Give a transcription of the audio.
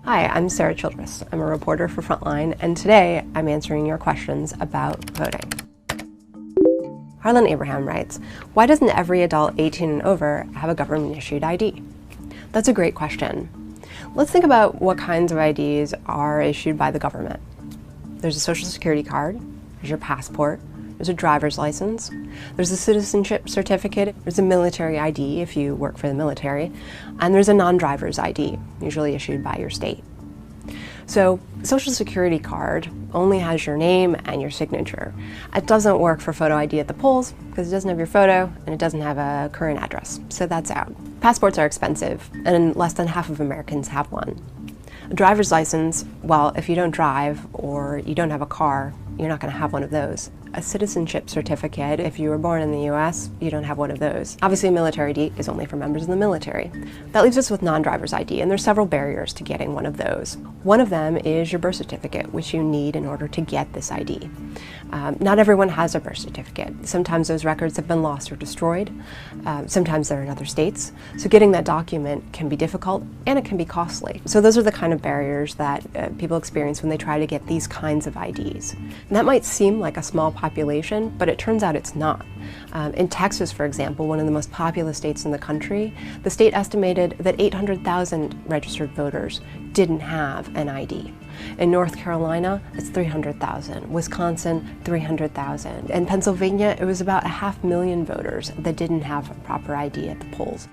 Hi, I'm Sarah Childress. I'm a reporter for Frontline, and today I'm answering your questions about voting. Harlan Abraham writes, why doesn't every adult 18 and over have a government-issued ID? That's a great question. Let's think about what kinds of IDs are issued by the government. There's a social security card, there's your passport, there's a driver's license, there's a citizenship certificate, there's a military ID if you work for the military, and there's a non-driver's ID, usually issued by your state. So, social security card only has your name and your signature. It doesn't work for photo ID at the polls because it doesn't have your photo and it doesn't have a current address, so that's out. Passports are expensive, and less than half of Americans have one. A driver's license, well, if you don't drive or you don't have a car, you're not going to have one of those. A citizenship certificate, if you were born in the US, you don't have one of those. Obviously, a military ID is only for members of the military. That leaves us with non-driver's ID, and there's several barriers to getting one of those. One of them is your birth certificate, which you need in order to get this ID. Not everyone has a birth certificate. Sometimes those records have been lost or destroyed. Sometimes they're in other states. So getting that document can be difficult and it can be costly. So those are the kind of barriers that people experience when they try to get these kinds of IDs. And that might seem like a small population, but it turns out it's not. In Texas, for example, one of the most populous states in the country, the state estimated that 800,000 registered voters didn't have an ID. In North Carolina, it's 300,000. Wisconsin, 300,000. In Pennsylvania, it was about 500,000 voters that didn't have a proper ID at the polls.